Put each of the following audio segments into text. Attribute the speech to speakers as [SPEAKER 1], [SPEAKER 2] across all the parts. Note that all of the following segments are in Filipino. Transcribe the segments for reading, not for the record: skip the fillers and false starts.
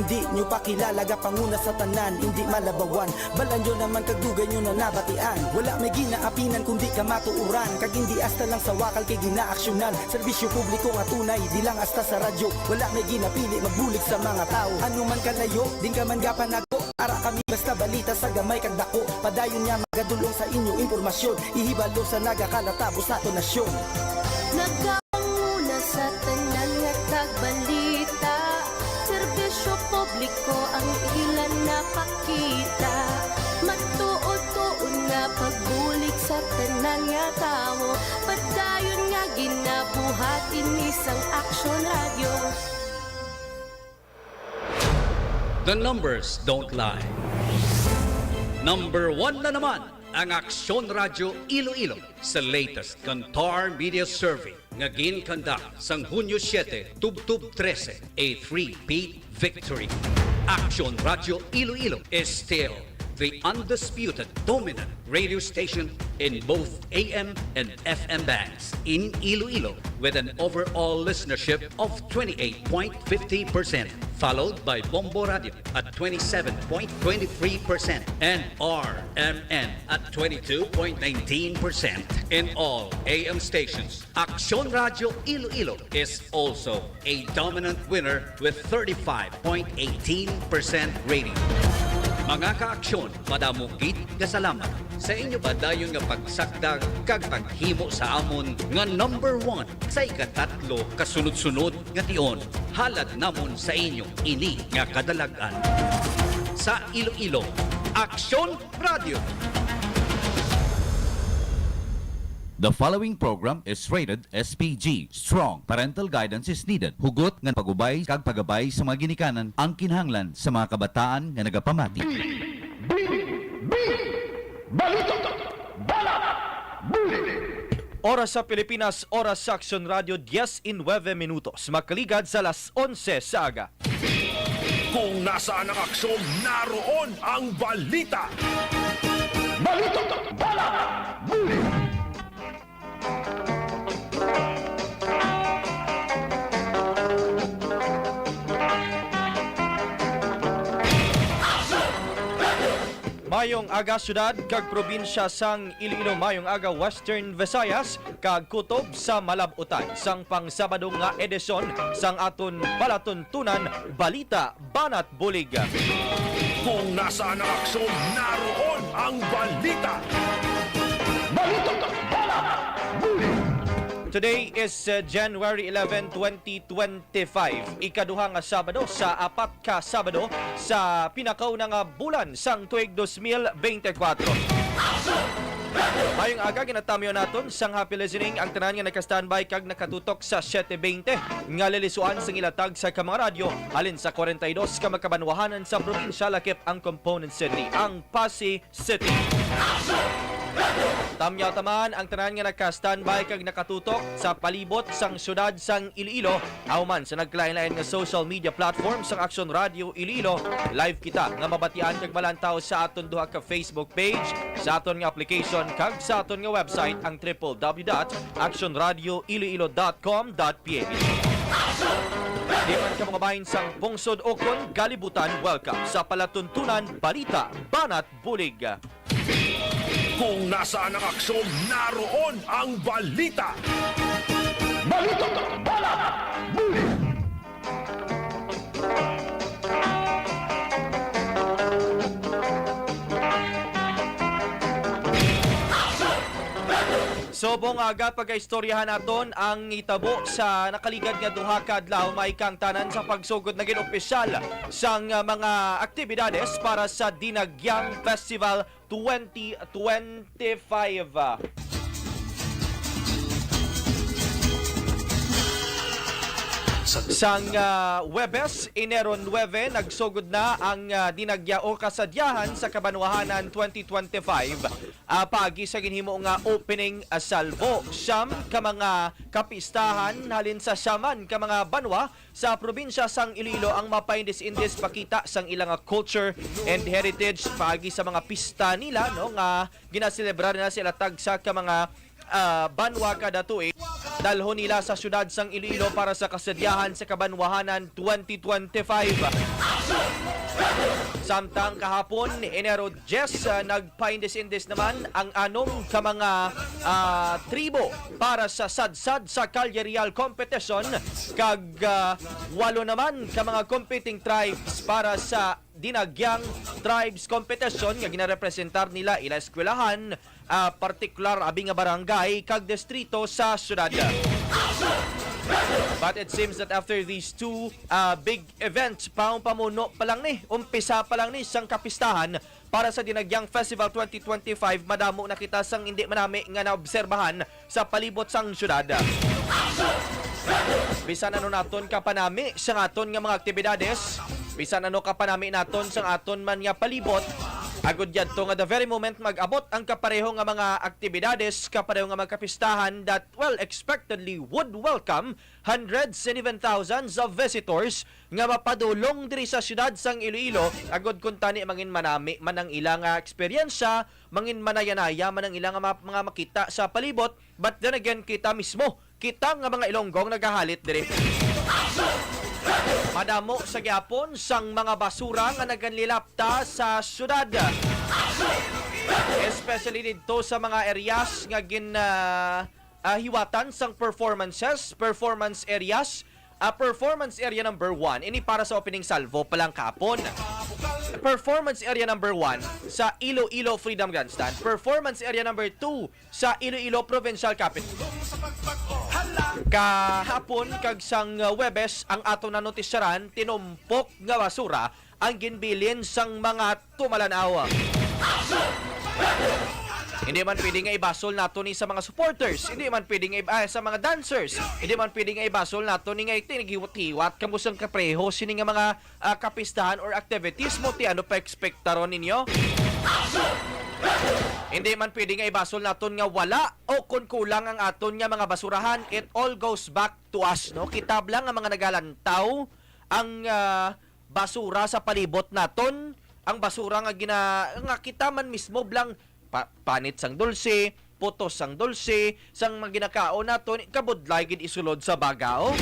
[SPEAKER 1] hindi nyo pakilala ga panguna sa tanan, hindi malabawan. Balan nyo naman kagdugay nyo na nabatian. Wala may ginaapinan kundi ka matuuran. Kag hindi asta lang sa wakal kay ginaaksyonan. Serbisyo publiko nga tunay, di lang asta sa radyo. Wala may ginapili magbulig sa mga tao. Ano man kalayo, din ka man gapanago. Ara kami basta balita sa gamay kag dako. Padayon niya magadulong sa inyo impormasyon. Ihibalo sa nagakalatabo sa ato nasyon.
[SPEAKER 2] Nagkaunguna sa tanan nga tagbalita. Serbisyo publiko ang ilan napakita. Matuod-tuon nga pagbulig sa tanan nga tao. Padayon nga ginabuhat inisang Aksyon Radio.
[SPEAKER 3] The numbers don't lie. Number 1 na naman ang Aksyon Radio Iloilo sa latest Kantar Media Survey nga ginkandak sang Hunyo 7, Tubtub 13, a 3-peat victory. Aksyon Radio Iloilo is still the undisputed dominant radio station in both AM and FM bands in Iloilo with an overall listenership of 28.50%, followed by Bombo Radio at 27.23% and RMN at 22.19%. In all AM stations, Aksyon Radio Iloilo is also a dominant winner with 35.18% rating. Mga kaaksyon, madamugid nga salamat sa inyo ba dayon nga pagsakdag kag paghimo sa amon nga number 1 sa ikatatlo kasunod-sunod nga tion. Halad namon sa inyo ini nga kadalagan. Sa Iloilo, Aksyon Radio.
[SPEAKER 4] The following program is rated SPG. Strong parental guidance is needed. Hugot nga pagubay kag pagabay sa mga ginikanan ang kinahanglan sa mga kabataan nga nagapamati.
[SPEAKER 5] Oras sa Pilipinas, oras sa Aksyon Radio, 10:09 minutos. Makaligad sa alas 11 sa aga.
[SPEAKER 6] Kung nasaan ang aksyon, naroon ang balita. Balita, bala, buli.
[SPEAKER 5] Mayong aga syudad kag probinsya sang Iloilo, mayong aga Western Visayas kag kutob sa Malabutan sang pangsabado nga edisyon sang aton palatuntunan balita banat bulig.
[SPEAKER 6] Kung nasaan ang aksyon, naroon ang balita. Balita, bala, buli.
[SPEAKER 5] Today is January 11, 2025. Ikaduha nga Sabado sa apat ka Sabado sa pinakauna nga bulan sang tuig 2024. Mayong aga ginatamyo naton sang happy listening ang tanan nga naka-standby kag nakatutok sa 7:20 nga lilisuan sang ilatag sa kamang radyo halin sa 42 ka makabanwahanan sa probinsya lakip ang component city, ang Pasig City. Tamyaw taman ang tanan nga naka-standby kag nakatutok sa palibot sang syudad sang Iloilo ahuman sa naglain-lain nga social media platform sang Aksyon Radio Iloilo. Live kita nga mabatian kag malantaw sa aton duha ka Facebook page, sa aton nga application kag sa aton nga website ang www.aksyonradioiloilo.com.ph. Di man ka mga bahin sang Pungsod Okon, Galibutan, welcome sa palatuntunan balita banat bulig.
[SPEAKER 6] Kung nasaan ang aksyon, naroon ang balita. Balita, bala, buli.
[SPEAKER 5] Sobong aga pag-istoryahan naton ang itabo sa nakaligad nga duha ka adlaw may kang tanan sa pagsugod na ginopisyal sang mga aktibidades para sa Dinagyang Festival 2025. Sang Webes, Enero 9, nagsugod na ang dinagya o kasadyahan sa Kabanwahanan 2025. Pagi sa ginhimo nga opening salvo. Siyam ka mga kapistahan halin sa syaman ka mga banwa sa probinsya sang Iloilo ang mapaindis-indis pakita sang ilang culture and heritage pagi sa mga pista nila no nga ginaselebrar na sila tag sa ka mga banwa kada tuig dalhon nila sa syudad sang Iloilo para sa kasadyahan sa Kabanwahanan 2025. Samtang kahapon, Enero 10, nagpa-indis-indis naman ang anong ka mga tribo para sa sadsad sa Calyarial Competition kag 8 naman ka mga competing tribes para sa Dinagyang Tribes Competition nga ginarepresentar nila ila eskwelahan, partikular abi nga barangay kag distrito sa syudad. But it seems that after these two big events, pamuno pa lang ni, umpisa pa lang ni sang kapistahan para sa Dinagyang Festival 2025, madamo na kita sang hindi manami nga naobserbahan sa palibot sang syudad. Bisan ano naton kapanami sa aton nga mga aktibidades, bisan ano kapanami naton sa aton man nga palibot, agud yadto nga the very moment mag-abot ang kapareho nga mga aktibidades, kapareho nga magkapistahan that expectedly would welcome hundreds and even thousands of visitors nga mapadulong diri sa syudad sang Iloilo, agud kun tani mangin manami man ang ilang eksperyensya, mangin manayanaya man ang ilang mga makita sa palibot, but then again kita mismo, kita nga mga Ilonggong nagahalit diri. Madamo sa gyapon sang mga basura nga naganlilapta sa syudad. Especially dito sa mga areas nga hiwatan sang performance areas. Performance area number 1, ini para sa opening salvo palang kapon. Performance area number 1 sa Iloilo Freedom Grandstand. Performance area number 2 sa Iloilo Provincial Capital. Kahapon kag sang Webes ang ato na notisyaran, tinumpok nga basura ang ginbilin sang mga tumalanaw. Hindi man pwedeng ibasol nato ni sa mga supporters, hindi man pwedeng sa mga dancers, hindi man pwedeng ibasol nato ni nga tinigiwat-hiwat kamusang kapreho sini nga mga kapistahan or activities mo ti ano pa ekspektaron ninyo. Hindi man pwedeng ibasol naton nga wala o kun kulang ang aton nga mga basurahan. It all goes back to us, no? Kitab lang ang mga nagalantaw ang basura sa palibot naton, ang basura nga nga kita man mismo blang panit sang dulce, putos sang dulce, sang maginakao naton, kabudlay gid isulod sa bagao.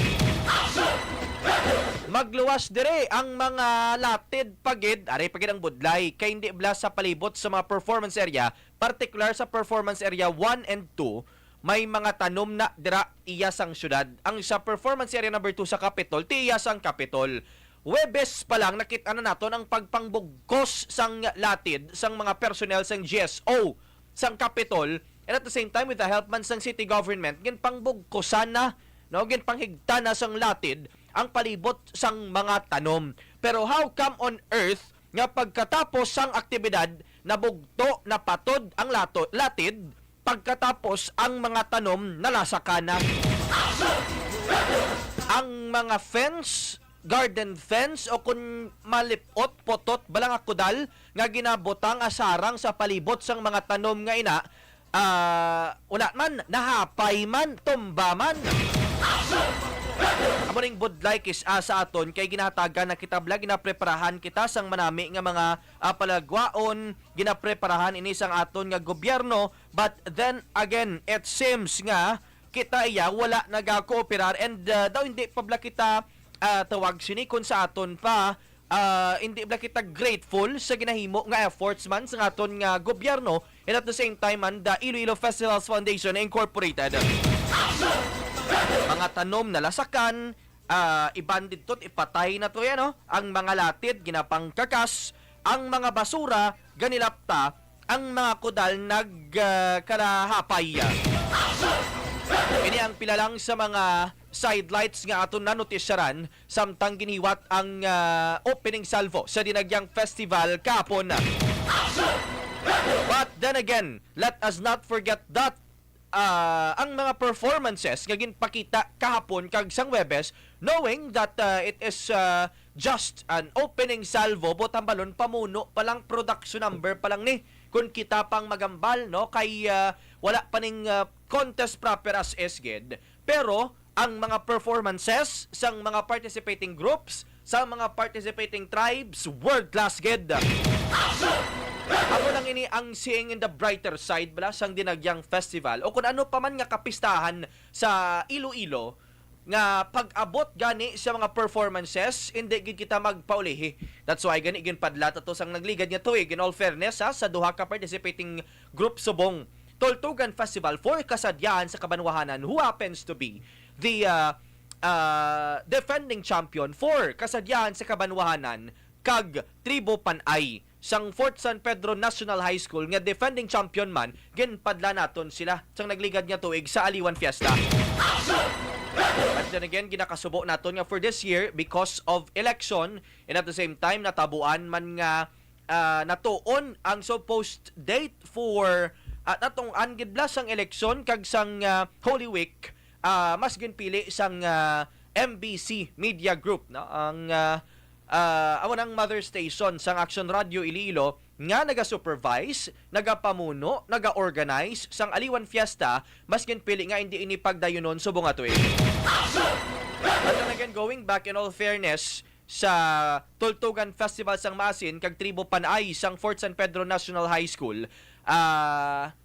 [SPEAKER 5] Magluwas dire ang mga latid pagid, ari pagid ang budlay, kay hindi blas sa palibot sa mga performance area, particular sa performance area 1 and 2, may mga tanom na dira iya sang syudad. Ang sa performance area number 2 sa Capitol, ti iya sang Capitol. Webes pa lang nakita na naton ang pagpangbugkos sang latid sang mga personnel sang GSO sang Capitol, and at the same time with the help man sang city government gin pangbugkosan na, no, gin panghigta na sang latid ang palibot sang mga tanom. Pero how come on earth nga pagkatapos sang aktibidad nabugto na patod ang latid, pagkatapos ang mga tanom nalasakana? Ang mga fence, garden fence o kun malipot potot balang akudal nga ginabotang asarang sa palibot sang mga tanom nga ina, wala man, nahapay man, tumba man. Amuning budlay kis sa aton kay ginahatagan na kitabla, ginapreparahan kita sang manami nga mga palagwaon, ginapreparahan ini sang aton nga gobyerno, but then again it seems nga kita iya wala nagakooperar, and daw hindi pabla kita tawag sini kung sa aton pa hindi bala kita grateful sa ginahimo nga efforts man sa aton nga gobyerno, and at the same time man the Iloilo Festivals Foundation Incorporated. Mga tanom na lasakan, iban dito ipatay na to yan, no? Ang mga latid ginapangkakas, ang mga basura ganilapta, ang mga kudal nagkarahapay. Ini ang pilalang sa mga sidelights nga aton nanotisyaran samtang giniwat ang opening salvo sa Dinagyang Festival kahapon. But then again, let us not forget that ang mga performances nga ginpakita kahapon kag sang Webes, knowing that it is just an opening salvo, botang balon pamuno palang production number palang ni kun kita pang magambal, no, kay wala pa ning contest proper as esged, pero ang mga performances sang mga participating groups, sa mga participating tribes, world class ged. Ako lang ini ang seeing in the brighter side bala sang dinagyang festival o kung ano pa man nga kapistahan sa Iloilo nga pag-abot gani sa mga performances hindi gid kita magpaulihi. That's why gani gin padlat ato sang nagligad nga tuig in all fairness sa duha ka participating group subong Toltugan Festival for kasadyahan sa Kabanwahanan who happens to be the defending champion for kasadyahan sa Kabanwahanan kag Tribo Panay sang Fort San Pedro National High School nga defending champion man ginpadla naton sila sang nagligad nga tuig sa Aliwan Fiesta. But then again, ginakasubo naton nga for this year because of election and at the same time natabuan man nga natuon ang supposed date for natong angidla sang election kag sang Holy Week mas ginpili sang MBC Media Group no ang amo ng mother station sang Aksyon Radio Iloilo nga naga-supervise, naga-pamuno, naga-organize sang Aliwan Fiesta mas ginpili nga hindi ini pagdayunon subong ato eh. But then again, going back in all fairness sa Tultugan Festival sang Masin kag Tribo Panay sang Fort San Pedro National High School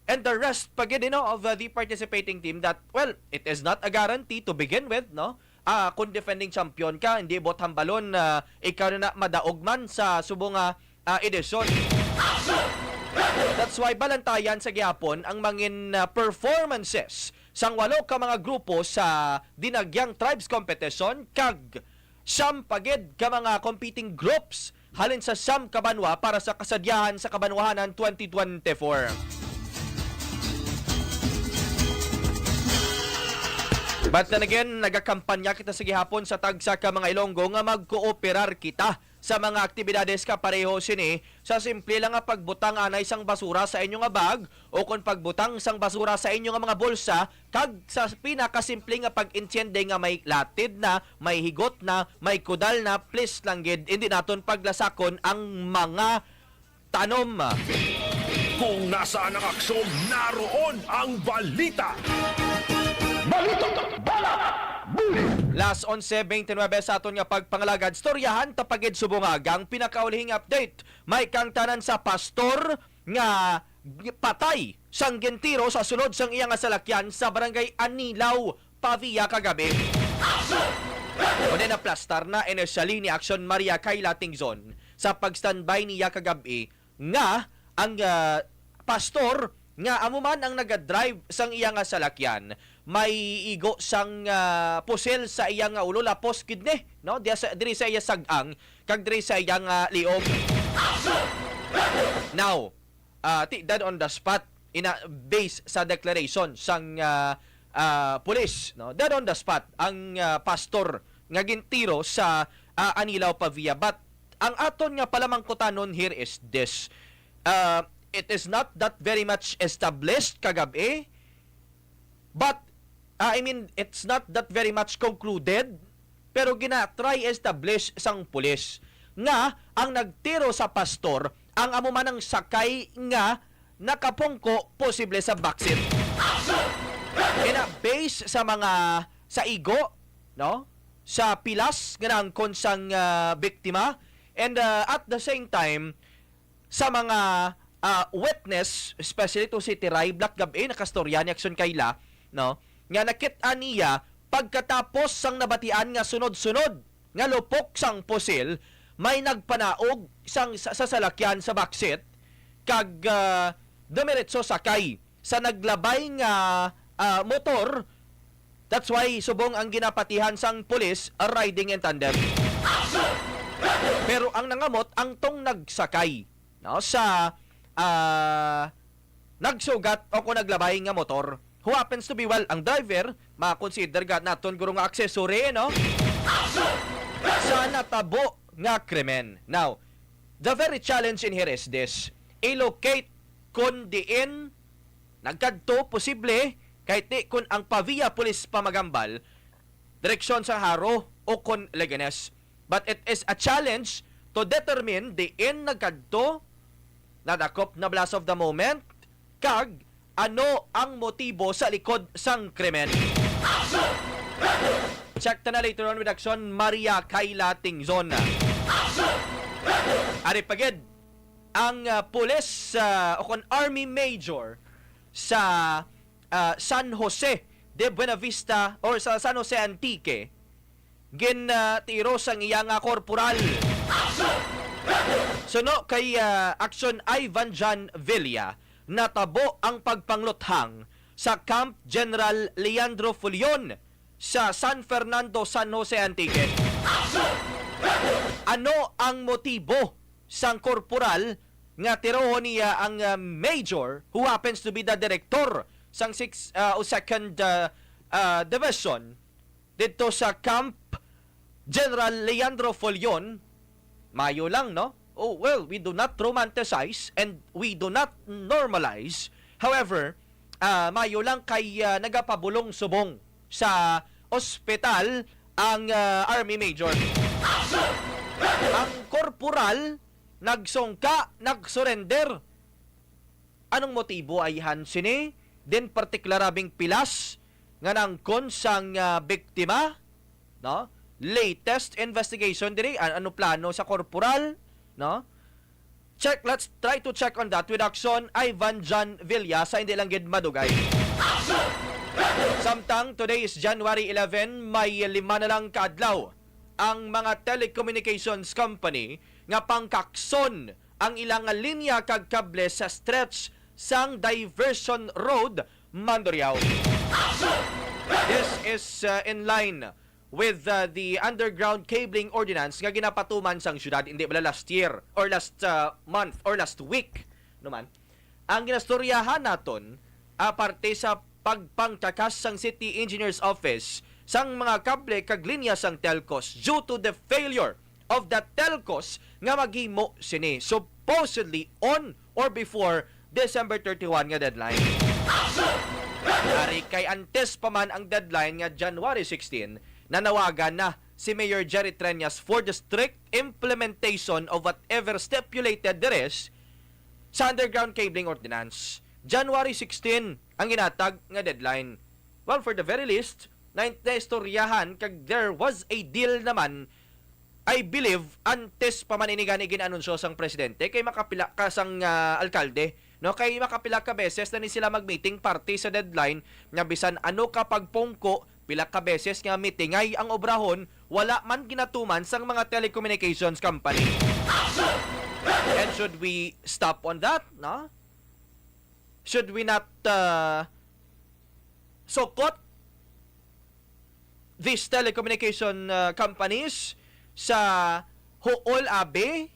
[SPEAKER 5] and the rest pagid of the participating team that well it is not a guarantee to begin with no kung defending champion ka hindi bot hambalon ikaw na madaog man sa subong edisyon. That's why balantayan sa gihapon ang mangin performances sang 8 ka mga grupo sa dinagyang tribes competition kag siyam pagid ka mga competing groups halin sa siyam ka banwa para sa kasadyahan sa Kabanwahanan 2024. But then again, nagakampanya kita sa gihapon sa tagsa ka mga Ilonggo nga magkooperar kita sa mga aktibidades ka pareho sini sa simple lang nga pagbutang anay sang basura sa inyo nga bag o kung pagbutang sang basura sa inyo nga mga bulsa kag sa pinakasimple nga pag-insyende nga may latid na, may higot na, may kudal na, please lang gid hindi naton paglasakon ang mga tanom.
[SPEAKER 6] Kung nasaan ang aksyon, naroon ang balita. Balita!
[SPEAKER 5] Last 11:29 sa aton nga pagpangalagad storyahan tapagid subungagang pinakaulihing update may kang tanan sa pastor nga patay sang gintiro sa sunod sang iyang salakyan sa barangay Anilaw, Pavia kagabi. Una na plastar na initially ni Aksyon Maria Kayla Tingzon sa pagstandby niya kagabi nga ang pastor nga amuman ang nagadrive sang iyang salakyan may igo sang pusil sa iyang ulo lapos kidne no diri sa iya sagang kag diri sa iyang liog. Now dead on the spot base sa declaration sang pulis no dead on the spot ang pastor nga gintiro sa Anilaw, Pavia. But ang aton nga palamangkutanon here is this. It is not that very much established kagabi, but I mean, it's not that very much concluded, pero gina-try establish sang pulis nga ang nagtiro sa pastor ang amuman ng sakay nga nakapungko posible sa backseat. Base sa mga sa igo, no? Sa pilas nga nangkon sang biktima and at the same time sa mga witness, especially to si Tiray Black gabi nakastorya ni Aksyon Kayla, no? Nga nakit-an niya pagkatapos sang nabatian nga sunod-sunod nga lupok sang pusil may nagpanaog sang sa salakyan sa backseat kag dumiretso sakay sa naglabay nga motor. That's why subong ang ginapatihan sang pulis riding in tandem. Pero ang nangamot ang tong nagsakay no sa nagsugat o kung naglabay nga motor who happens to be ang driver ma-consider gat naton guro nga accessory no sa natabo nga krimen. Now the very challenge in here is this: i-locate kun diin nagkadto posible kahit di kun ang Pavia Police Pamagambal direksyon sa Haro o kun Leganes. But it is a challenge to determine diin nagkadto nadakop na blast of the moment kag ano ang motibo sa likod sang krimen. Check na later on with Aksyon Maria Kayla Tingzon. Ari pagid ang pulis o kon Army Major sa San Jose de Buenavista or sa San Jose Antique tiro sang iya nga korporal. Suno kay Aksyon Ivan John Villa, natabo ang pagpangluthang sa Camp General Leandro Fulion sa San Fernando, San Jose Antique. Ano ang motibo sang korporal nga tirohon niya ang major who happens to be the director sang 2nd Division dito sa Camp General Leandro Fulion? Mayo lang, no? Oh, well, we do not romanticize and we do not normalize. However, mayo lang kay nagapabulong subong sa ospital ang Army Major. Ang korporal nagsongka, nagsurrender. Anong motibo ay hansini? Din particularabing pilas nga nangkon sang biktima, no? Latest investigation diri ano plano sa korporal, no? Let's try to check on that with Aksyon Ivan John Villa sa hindi lang gid madugay. Samtang today is January 11, may 5 na lang kaadlaw ang mga telecommunications company nga pangkakson ang ilang linya kag kable sa stretch sang Diversion Road, Mandurriao. This is in line with the underground cabling ordinance nga ginapatuman sang syudad hindi bala last year or last month or last week naman. Ang ginastoryahan naton aparte sa pagpangtakas sang City Engineer's Office sang mga kable kag linya sang telcos due to the failure of the telcos nga maghimo sini supposedly on or before December 31 nga deadline. Dari kay antes pa man ang deadline nga January 16, nanawagan na si Mayor Jerry Treñas for the strict implementation of whatever stipulated there is sa underground cabling ordinance. January 16 ang ginatag nga deadline. Well, for the very least, naistoryahan kag there was a deal naman, I believe, antes pa man inigani ginanunsyo sang presidente kay makapila ka sang alkalde, no? Kay makapila ka beses na ni sila mag-meeting party sa deadline nga bisan ano kapag pungko pila ka beses nga meetingay ang obrahon, wala man ginatuman sang mga telecommunications company. And should we stop on that, no? Should we not sokot these telecommunication companies sa huol abe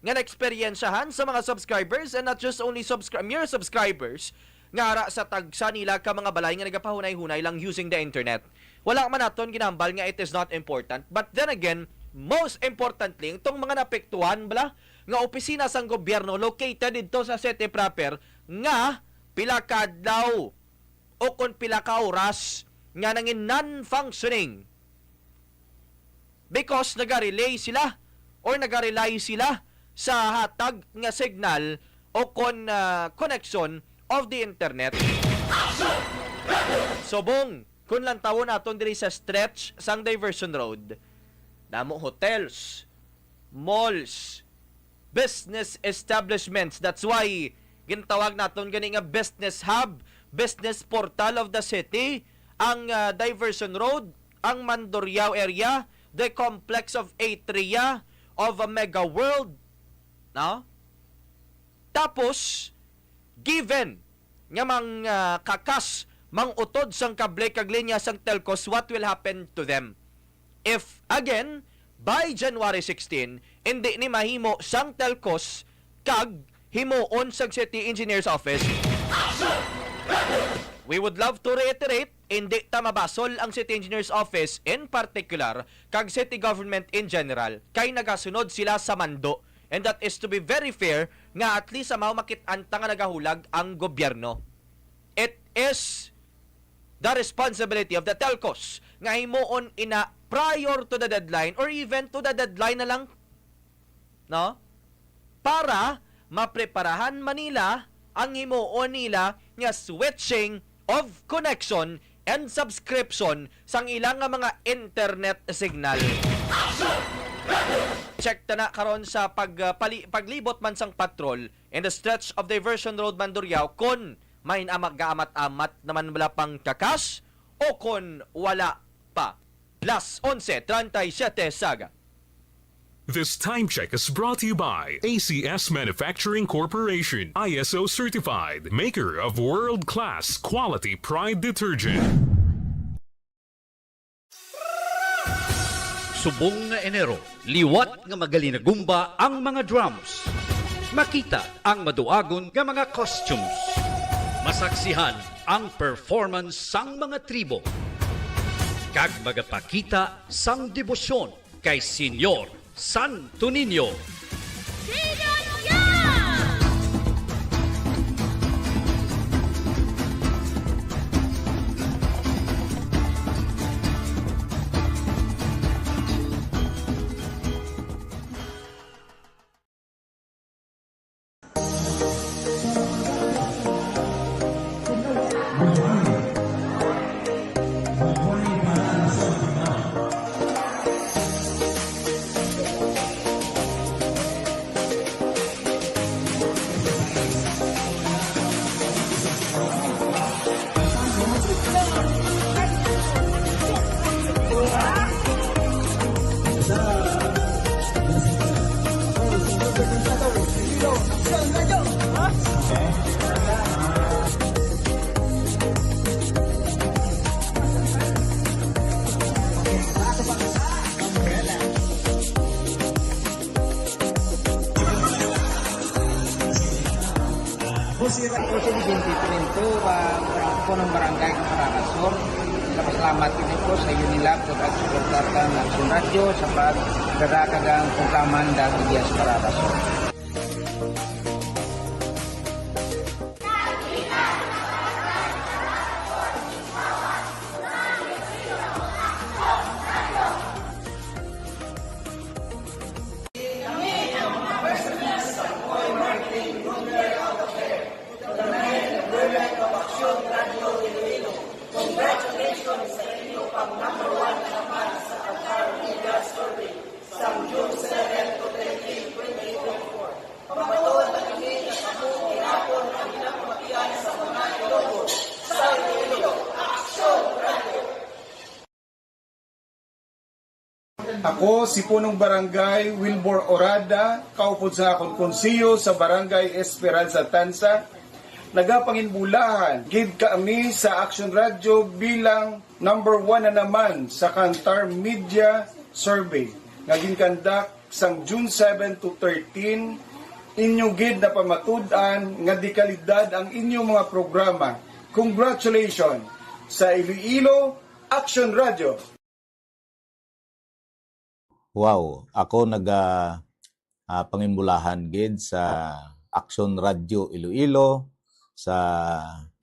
[SPEAKER 5] nga na-experiensyahan sa mga subscribers and not just only mere subscribers nga ara sa tagsa nila ka mga balay nga nagapahunay-hunay lang using the internet. Wala man naton ginambal nga it is not important. But then again, most importantly, itong mga napektuhan bala nga opisina sang gobyerno located dito sa city proper nga pila ka adlaw o kon pila ka oras nga nangin non-functioning because nagarelay sila or nagarelay sila sa hatag nga signal o kon connection of the internet. Subong kun lang tawon naton diri sa stretch sang Diversion Road, damo hotels, malls, business establishments. That's why gintawag naton gani nga business hub, business portal of the city, ang Diversion Road, ang Mandurriao area, the complex of Atria, of a Mega World, no? Tapos, given nga mang kakas, mang utod sang kable kag linya sang telcos, what will happen to them? If, again, by January 16, hindi ni mahimo sang telcos kag himuon sang City Engineer's Office. We would love to reiterate, hindi ta mabasol ang City Engineer's Office in particular, kag city government in general, kay nagasunod sila sa mando. And that is to be very fair, nga at least sa makit-an nga nagahulag ang gobyerno. It is the responsibility of the telcos nga himuon ina prior to the deadline or even to the deadline na lang, no? Para mapreparahan Manila ang himuon nila nga switching of connection and subscription sang ilang nga mga internet signal. Check na karon sa paglibot man sang patrol in the stretch of Diversion Road Mandurriao kon may mag-amat-amat naman wala pang kakas o kon wala pa. Las 11:37 Saga.
[SPEAKER 6] This time check is brought to you by ACS Manufacturing Corporation, ISO certified, maker of world-class quality Pride detergent.
[SPEAKER 3] Subong nga Enero, liwat nga magalinagumba ang mga drums. Makita ang maduagon nga mga costumes. Masaksihan ang performance sang mga tribo. Kag magapakita sang debosyon kay Senyor Santo Niño.
[SPEAKER 7] Ako sa Bigyan po, ako ng barangay ng Paracasor. Salamat din po sa iyo nila po at suportatan ng Aksyon Radio sa pagdadakagang programan ng Dias Paracasor.
[SPEAKER 8] Ako, si Punong Barangay Wilbur Orada, kaupod sa akong konsiyo sa Barangay Esperanza Tansa. Nagapanginbulahan, gid kami sa Aksyon Radio bilang number 1 na naman sa Kantar Media Survey. Naging kandak sang June 7 to 13, inyo gid na pamatud-an nga di kalidad ang inyong mga programa. Congratulations sa Iloilo Aksyon Radio.
[SPEAKER 9] Wow, ako pangimbulahan gid sa Aksyon Radio Iloilo sa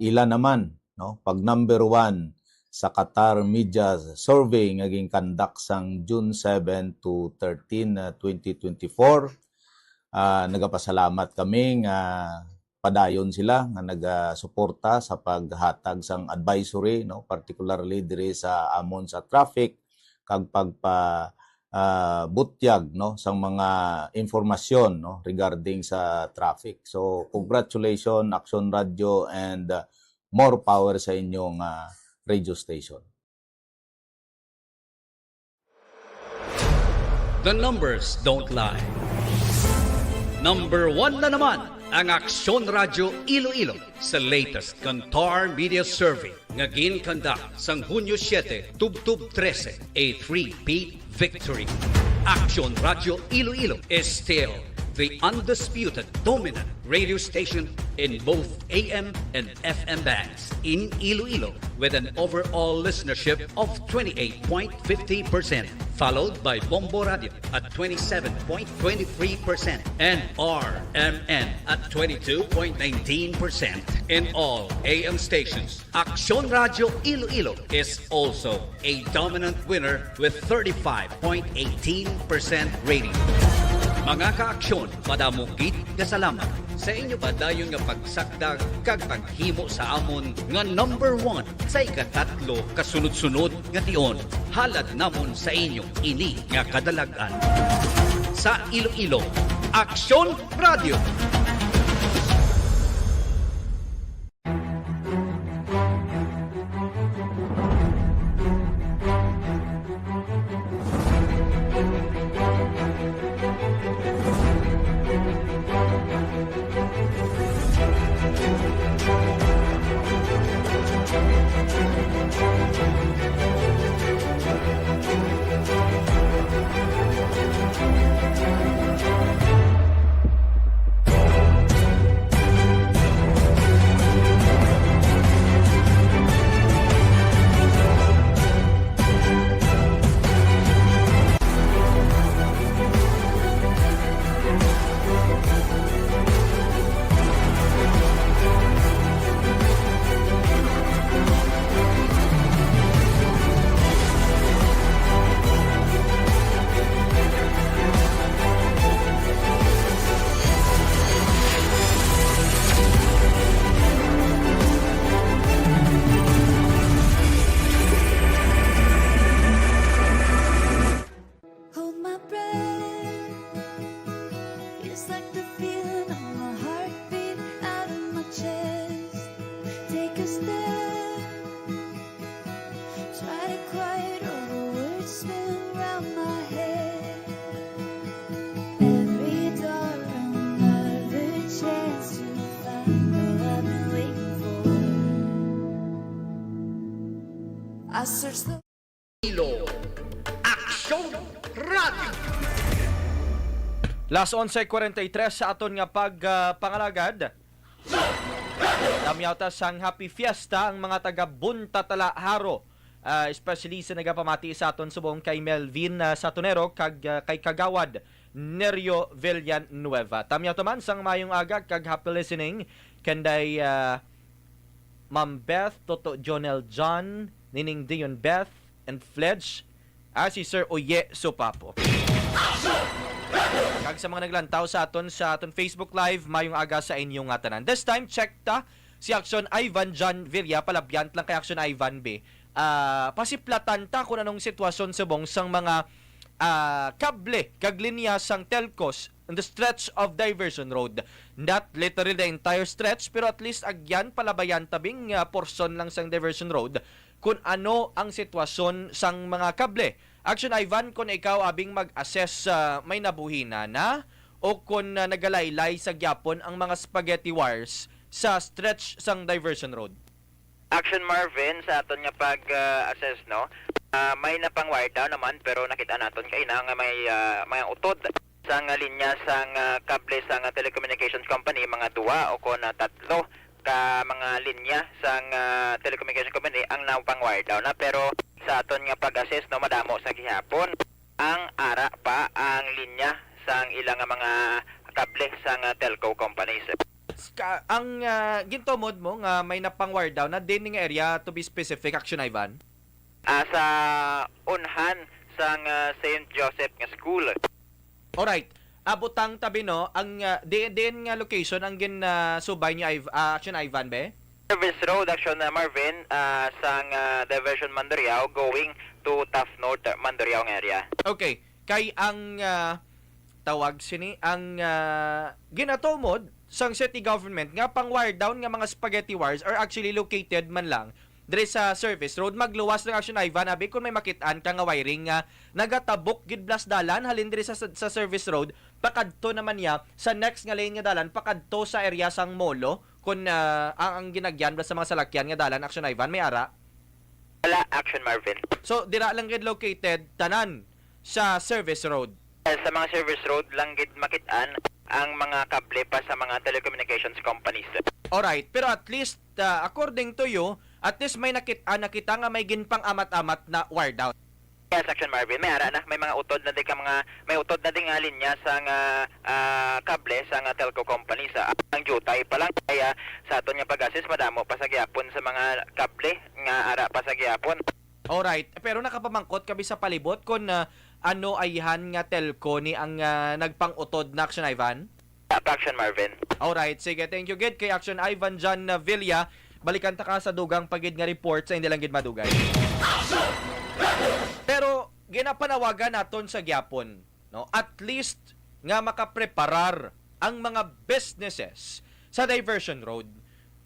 [SPEAKER 9] ila naman no pag number 1 sa Qatar Media Survey nga ginkandak sang June 7 to 13, 2024. Nagapasalamat kami nga padayon sila nga nagasuporta sa paghatag sang advisory no particularly diri sa amon sa traffic kag butyag no sang mga informasyon no regarding sa traffic. So congratulations Aksyon Radio and more power sa inyong radio station.
[SPEAKER 3] The numbers don't lie. Number 1 na naman ang Aksyon Radio Iloilo sa latest Kantar Media Survey nga ginkandak sang Hunyo 7, Tubtub 13, a 3-peat victory. Aksyon Radio Iloilo is still the undisputed dominant radio station in both AM and FM bands in Iloilo with an overall listenership of 28.50%, followed by Bombo Radio at 27.23% and RMN at 22.19%. In all AM stations, Aksyon Radio Iloilo is also a dominant winner with 35.18% rating. Mga kaaksyon, madamukit kasalamat. Sa inyo ba dayon nga pagsakdag kag paghimo sa amon nga number 1 sa ikatatlo kasunod-sunod nga tion. Halad namon sa inyo ini nga kadalagan. Sa Iloilo, Aksyon Radio.
[SPEAKER 2] Hold my breath. Feels like the feeling of my heartbeat out of my chest. Take a step. Try to quiet all the words spinning around my head. Every door another chance to find what I've been waiting for. I search the
[SPEAKER 3] Aksyon Radio.
[SPEAKER 5] Las 11:43 sa aton nga pangalagad. Damyauta sang Happy Fiesta ang mga taga Buntatala Haro. Especially sa nagapamati sa aton subong kay Melvin Satonero kag kay Kagawad Nerio Villanueva. Tamyauta man sang mayong aga kag happy listening kanday Ma'am Beth, Toto Jonel John, Nining Dion Beth and Fledge, si Sir Oye Sopapo. Kag sa mga naglantaw sa aton Facebook Live, mayong aga sa inyong tanan. This time, check ta si Aksyon Ivan John Villa, palabiyant lang kay Aksyon Ivan B. Pasiplatan ta kung anong sitwasyon subong sang mga kable kag linya sang telcos on the stretch of Diversion Road. Not literally the entire stretch, pero at least agyan palabayan tabing portion lang sang Diversion Road kung ano ang sitwasyon sang mga kable. Aksyon Ivan, kung ikaw abing mag-assess may nabuhina na o kung nagalaylay sa gyapon ang mga spaghetti wires sa stretch sang Diversion Road.
[SPEAKER 10] Action Marvin, sa aton nga pag-assess, no? May napang wire down naman, pero nakita naton kay na nga may utod sang linya sang kable sang telecommunications company, mga duwa o kon tatlo ka mga linya sang telecommunications company ang napang wire down na, pero sa aton nga pag-assess, no, madamo sa gihapon ang ara pa ang linya sang ilang mga kable sang telco companies.
[SPEAKER 5] Ang gintomod mo nga may napang wire down na din nga area, to be specific, Action Ivan?
[SPEAKER 10] Sa unhan sang St. Joseph nga school.
[SPEAKER 5] Alright. Abutang tabi, no, ang din nga location ang subay ni Action Ivan be?
[SPEAKER 10] Service Road, Action Marvin, sang Diversion Mandurriao going to Taft North Mandurriao area.
[SPEAKER 5] Okay. Kay ang tawag sini ang ginatomod sang city government nga pang wire down nga mga spaghetti wires are actually located man lang dire sa service road. Magluwas ng Action Ivan abi kung may makitaan ka nga wiring nga nagatabok gid blas dalan halin dire sa service road, pakadto naman ya sa next nga lane nga dalan pakadto sa area sang Molo kung ang ginagyan blas sa mga salakyan nga dalan. Action Ivan, may ara?
[SPEAKER 10] Wala, Action Marvin.
[SPEAKER 5] So dira lang gid located tanan sa service road.
[SPEAKER 10] Sa mga service road lang gid makitaan ang mga kable pa sa mga telecommunications companies.
[SPEAKER 5] Alright, pero at least according to you, at least may nakita nga may ginpang amat-amat na wire down.
[SPEAKER 10] Yes, Action Marvin, may ara na, may mga utod na din may utod na din nga linya sa kable sa telco companies. Ang jutay pa lang, kaya sa aton nga pag-assess madamo pa sa gyapon sa mga kable nga ara pa sa gyapon.
[SPEAKER 5] Alright, pero nakapamangkot kami sa palibot kung ano ayhan nga telco ni ang nagpang-utod na Aksyon Ivan?
[SPEAKER 10] Aksyon Marvin.
[SPEAKER 5] Alright, sige. Thank you, Gid. Kay Aksyon Ivan John Villa, balikan ta ka sa dugang pagid nga report sa hindi lang gid madugay. Pero ginapanawagan naton sa gyapon, no? At least nga makapreparar ang mga businesses sa diversion road.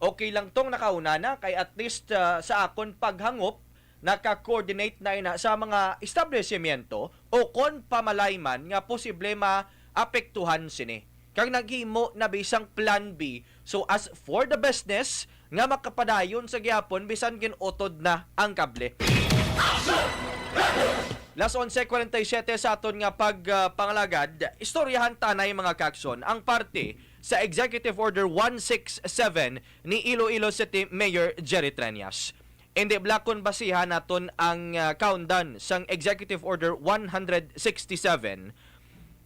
[SPEAKER 5] Okay lang tong nakauna na kay at least sa akon paghangop naka-coordinate na ina sa mga establishmento o kon pamalayman nga posible maapektuhan sini. Kang naghimo na bisang plan B. So as for the business nga makapadayon sa gyapon bisan kinutod na ang kable. Las 11:47 sa aton nga pagpangalagad, istoryahan tanay mga kaksyon ang parte sa Executive Order 167 ni Iloilo City Mayor Jerry Treñas. Hindi blakon basihan naton ang countdown sang Executive Order 167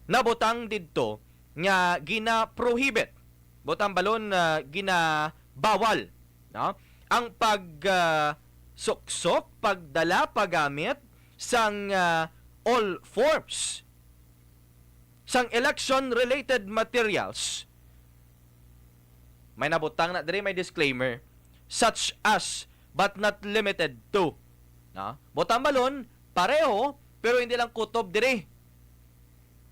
[SPEAKER 5] nabutang didto nga gina-prohibit butang balon ginabawal, no? Ang suksok, pagdala, paggamit sang all forms sang election-related materials. May nabutang na diri may disclaimer, such as but not limited to. No? Butang balon, pareho, pero hindi lang kutob diri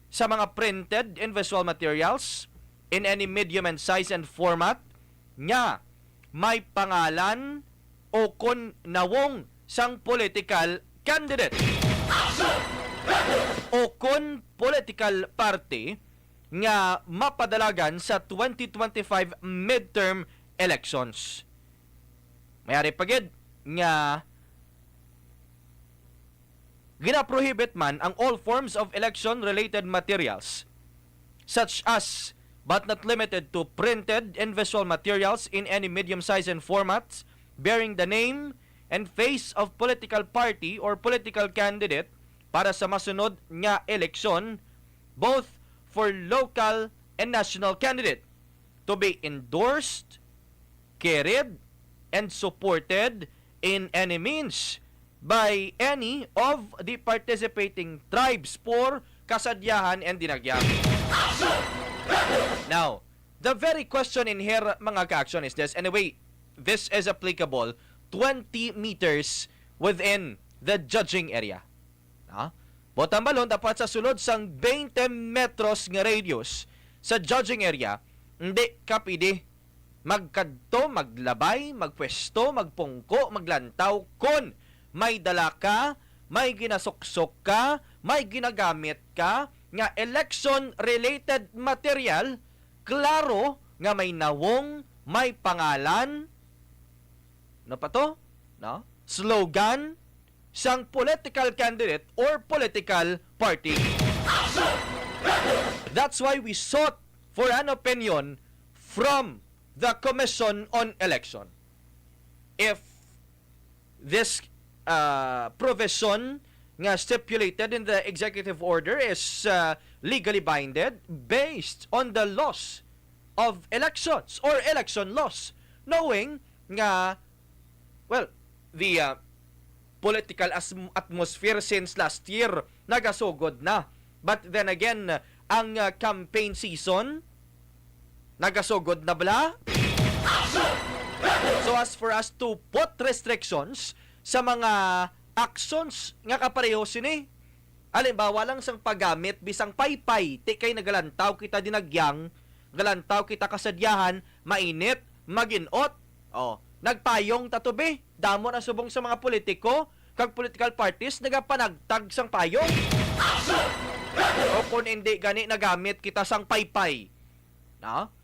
[SPEAKER 5] sa mga printed and visual materials in any medium and size and format nga may pangalan o kon nawong sang political candidate o kon political party nga mapadalagan sa 2025 midterm elections. Mayari pagid nga gina-prohibit man ang all forms of election-related materials such as but not limited to printed and visual materials in any medium size and formats bearing the name and face of political party or political candidate para sa masunod nga eleksyon, both for local and national candidate, to be endorsed, carried, and supported in any means by any of the participating tribes for kasadyahan and dinagyan. Now, the very question in here, mga ka-aksyon, is this. Anyway, this is applicable 20 meters within the judging area. Botang balon, dapat sa sulod sang 20 metros nga radius sa judging area, hindi ka pwede magkadto, maglabay, magpwesto, magpungko, maglantaw kon may dala ka, may ginasuksok ka, may ginagamit ka nga election-related material, klaro nga may nawong, may pangalan, no pa to? No? Slogan sang political candidate or political party. That's why we sought for an opinion from the Commission on Election. If this provision nga stipulated in the executive order is legally binded based on the laws of elections or election laws, knowing nga, well, the political atmosphere since last year nagasugod na. But then again, ang campaign season nagasugod na bala. So as for us to put restrictions sa mga actions nga kapareho sini, halimbawa lang sang paggamit bisang paypay, ti kay nagalantaw kita dinagyang, galantaw kita kasadyahan, mainit, maginot, nagpayong tatubi, damo na subong sa mga politiko, kag political parties, nagapanagtag sang payong. O kung hindi gani nagamit kita sang paypay,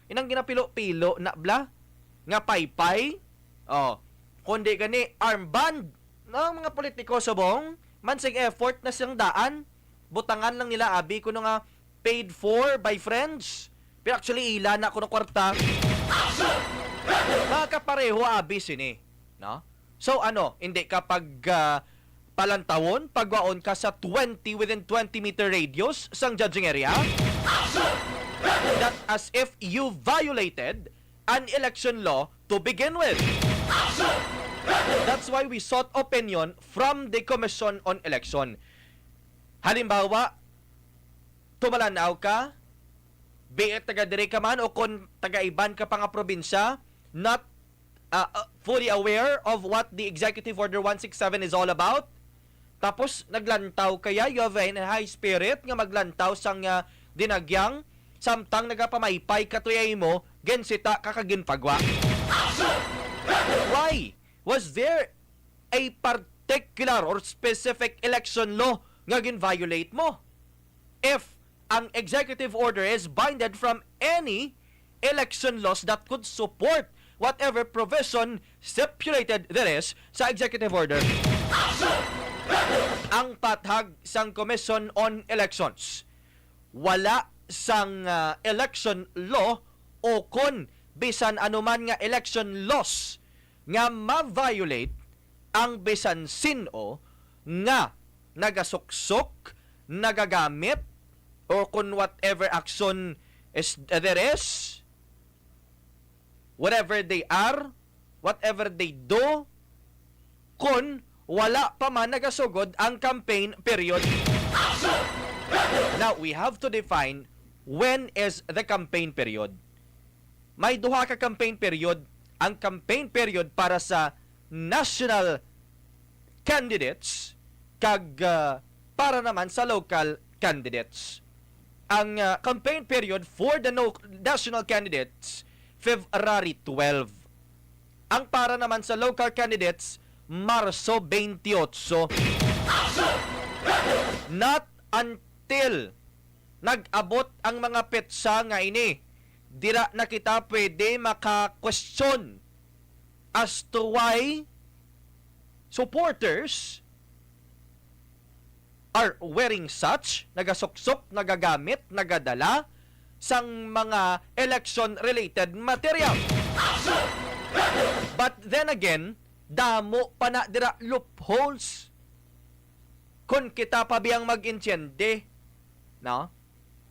[SPEAKER 5] inang ginapilo-pilo na bla, nga paypay, kundi gani armband, mga politiko subong, mansig effort na siyang daan, butangan lang nila abi kuno nga paid for by friends. Pero actually ila na kuno kwarta. Makapareho abi sini, no? So hindi kapag palantawon, pagwaon ka sa 20 within 20 meter radius sang judging area, that as if you violated an election law to begin with. That's why we sought opinion from the Commission on Election. Halimbawa, tumalanaw ka, be it taga-dire ka man o kung taga-iban ka pa nga probinsya, not fully aware of what the Executive Order 167 is all about, tapos naglantaw kaya, you have a high spirit nga maglantaw sang dinagyang, samtang nagapamaypay katuyay mo, gensita kakaginpagwa. Why? Was there a particular or specific election law nga gin-violate mo? If ang executive order is binded from any election laws that could support whatever provision stipulated there is sa executive order. Ang pathag sang Commission on Elections, wala sang election law o kon bisan anuman nga election laws nga ma-violate ang bisan sino nga nagasuksok, nagagamit, or kung whatever action is there is, whatever they are, whatever they do, kung wala pa man nagasugod ang campaign period. Now, we have to define when is the campaign period. May duha ka campaign period. Ang campaign period para sa national candidates kag para naman sa local candidates. Ang campaign period for the national candidates, February 12. Ang para naman sa local candidates, Marso 28. Not until nag-abot ang mga petsa nga ini, dira na kita pwede maka-question as to why supporters are wearing such, nagasuksok, nagagamit, nagadala sang mga election-related material. But then again, damo pa na dira loopholes kung kita pa biyang mag-intyende. No?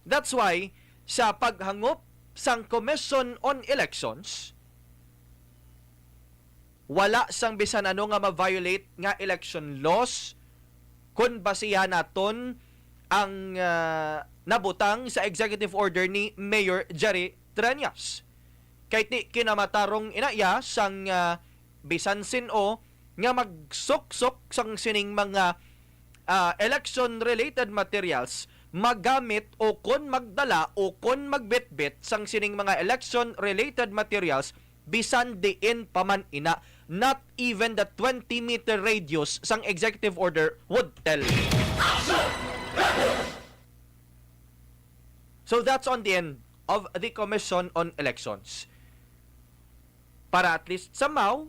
[SPEAKER 5] That's why, sa paghangop sang Commission on Elections, wala sang bisan ano nga ma-violate nga election laws kung basihan naton ang nabutang sa executive order ni Mayor Jerry Trias. Kay ti kinamatarong inaya sang bisan sino nga magsuksok sang sining mga election-related materials, magamit o kon magdala o kon magbitbit sang sining mga election-related materials bisan diin paman ina. Not even the 20-meter radius sang executive order would tell. So that's on the end of the Commission on Elections. Para at least somehow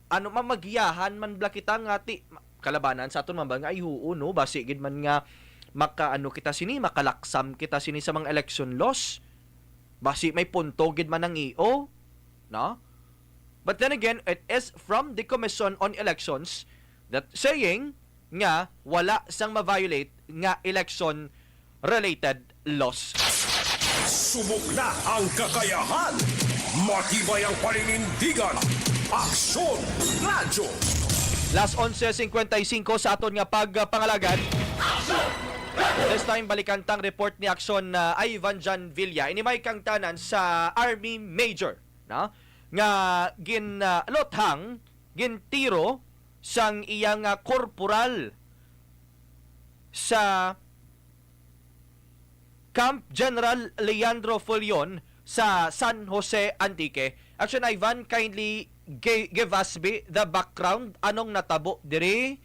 [SPEAKER 5] magiyahan man bla kita nga ti kalabanan sa aton man ba nga ay no basi gid man nga kita sini makalaksam kita sini sa mga election laws, basi may punto gid man ang EO, no? But then again, it is from the Commission on Elections that saying nga wala sang ma-violate nga election related laws.
[SPEAKER 11] Subok na ang kakayahan, matibay ang paninindigan. Aksyon Radyo.
[SPEAKER 5] Last 11:55 sa aton nga pagpangalagad. This time balikan tang report ni Aksyon Ivan John Villa. Inimay kang tanan sa Army Major, no? Nga ginlothang, gintiro sang iyang korporal sa Camp General Leandro Fulion sa San Jose, Antique. Action Ivan, kindly give us the background. Anong natabo diri?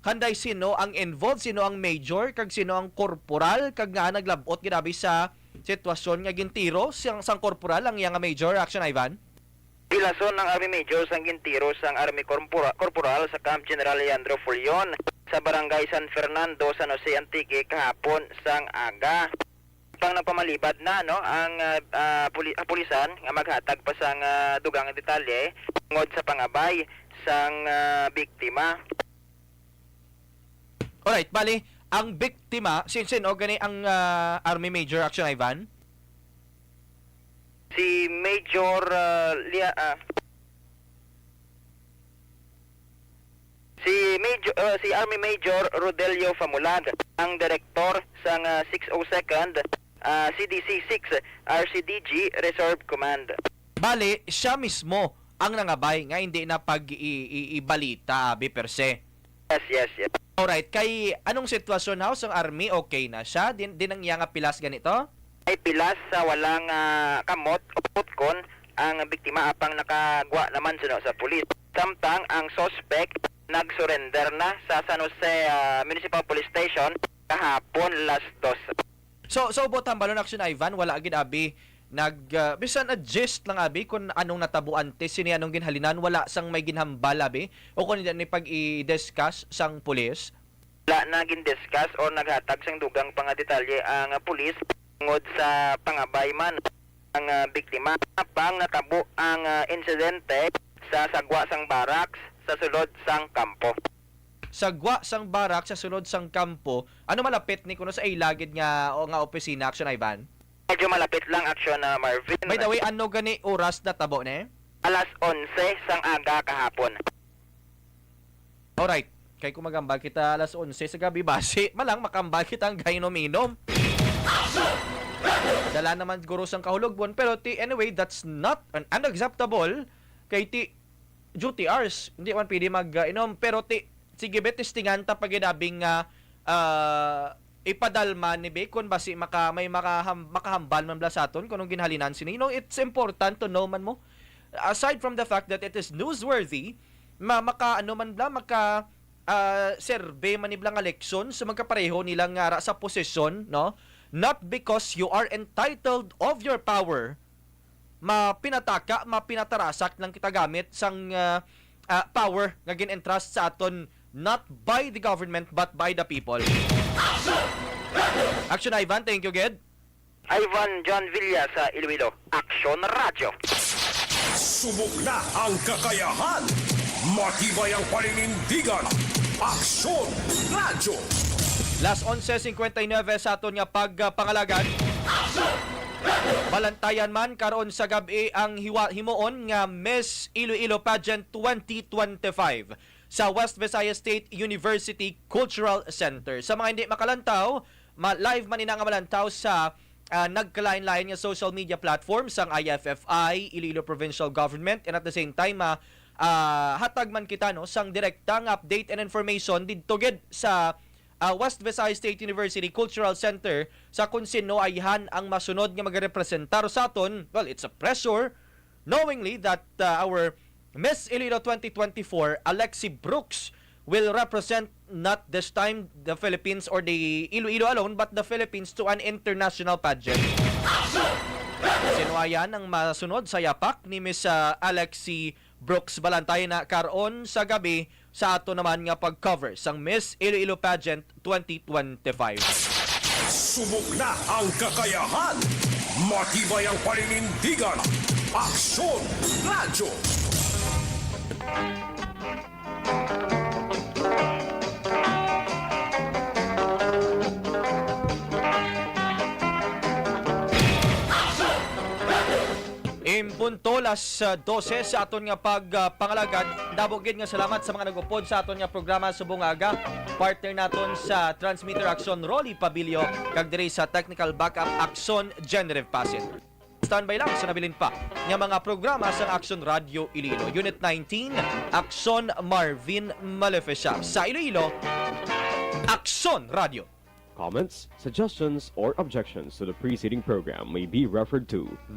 [SPEAKER 5] Kanday sino ang involved, sino ang major, kag sino ang korporal, kag nga naglabot ginabi sa sitwasyon nga gintiro sang korporal ang iyang major. Action Ivan.
[SPEAKER 10] Pilason ng Army Major sang gintiro sang Army Corporal sa Camp General Leandro Fulion sa Barangay San Fernando, San Jose, Antique kahapon sang aga. Pang nagpamalibad na no ang pulisan nga maghatag pa sang dugang detalye ngod sa pangabay sang biktima.
[SPEAKER 5] Alright, bali ang biktima sino gani ang Army Major. Action Ivan.
[SPEAKER 10] Si Major Si Army Major Rodelio Famulag, ang direktor sa 602nd CDC 6 RCDG Reserve Command.
[SPEAKER 5] Bali, siya mismo ang nangabay nga hindi na pag-ibalita per se.
[SPEAKER 10] Yes.
[SPEAKER 5] Alright, kay anong sitwasyon house ang army? Okay na siya? Din ang iya nga pilas ganito?
[SPEAKER 10] Ay pilas sa walang kamot o putkon ang biktima apang nakagwa naman sa pulis. Samtang ang suspect nag-surrender na sa San Jose Municipal Police Station kahapon last 2.
[SPEAKER 5] So botan balon action Ivan, wala gid abi bisan adjust lang abi kung anong natabuan te sini anong ginhalinan, wala sang may ginhambal abi o kung hindi pag i-discuss sang pulis.
[SPEAKER 10] Wala na gin-discuss o naghatag sang dugang pang detalye ang pulis tungod sa pangabay man ang biktima pang natabo ang insidente sa sagwa sang barracks sa sulod sang kampo.
[SPEAKER 5] Sagwa sang barak sa sulod sang kampo, ano malapit ni kuno sa ilagid nga opisina action Ivan?
[SPEAKER 10] Medyo malapit lang action na Marvin.
[SPEAKER 5] By the way, ano gani oras na tabo ne?
[SPEAKER 10] Alas 11 sang aga kahapon.
[SPEAKER 5] Alright, kay kung magambal kita alas 11 sa gabi base, malang makambal kita ang gainom-inom. Dala naman guro sang kahulogbuan, pero anyway, that's not unacceptable kay duty hours. Hindi man pwede mag-inom, pero sige bet testingan ta pagidabing ipadalman ni Bacon basi may makahambal man bla saton kung ginhalinan sini. It's important to know man mo, aside from the fact that it is newsworthy, survey man niblang election so magkapareho nilang nga sa posisyon, no? Not because you are entitled of your power mapinatarasak lang kita gamit sang power nga gin-entrust sa aton not by the government but by the people. Action Ivan, thank you Ged.
[SPEAKER 10] Ivan John Villa sa Iloilo, Aksyon Radio.
[SPEAKER 11] Subok na ang kakayahan. Matibay ang paninindigan. Aksyon Radio.
[SPEAKER 5] Last 11:59 sa aton nga pagpangalagan. Balantayan man karon sa gabi ang himuon nga Miss Iloilo Pageant 2025 sa West Visayas State University Cultural Center. Sa mga hindi makalantaw, live man ina nga malantaw sa nagkalain-lain nga social media platforms ang IFFI, Iloilo Provincial Government, and at the same time hatag man kita no sang direktang update and information didto gid sa West Visayas State University Cultural Center sa kung sino ayhan ang masunod nga magrepresentar sa aton. Well, it's a pressure knowingly that our Miss Iloilo 2024 Alexi Brooks will represent not this time the Philippines or the Iloilo alone but the Philippines to an international pageant. Sino ayan ang masunod sa yapak ni Miss Alexi Brooks Balantayan na karon sa gabi sa ato naman nga pag-cover sang Miss Iloilo Pageant 2025.
[SPEAKER 11] Subok na ang kakayahan. Matibay ang paninindigan. Aksyon Radio.
[SPEAKER 5] Impunto las 12 sa aton nga pagpangalagad. Dabogid nga salamat sa mga nagupod sa aton nga programa subong aga. Partner naton sa transmitter Aksyon Rolly Pabilio kag diri sa technical backup Aksyon Generative Passenger. Standby lang sa nabilin pa nga mga programa sa Aksyon Radio Iloilo. Unit 19, Aksyon Marvin Maleficia. Sa Iloilo, Aksyon Radio.
[SPEAKER 12] Comments, suggestions, or objections to the preceding program may be referred to the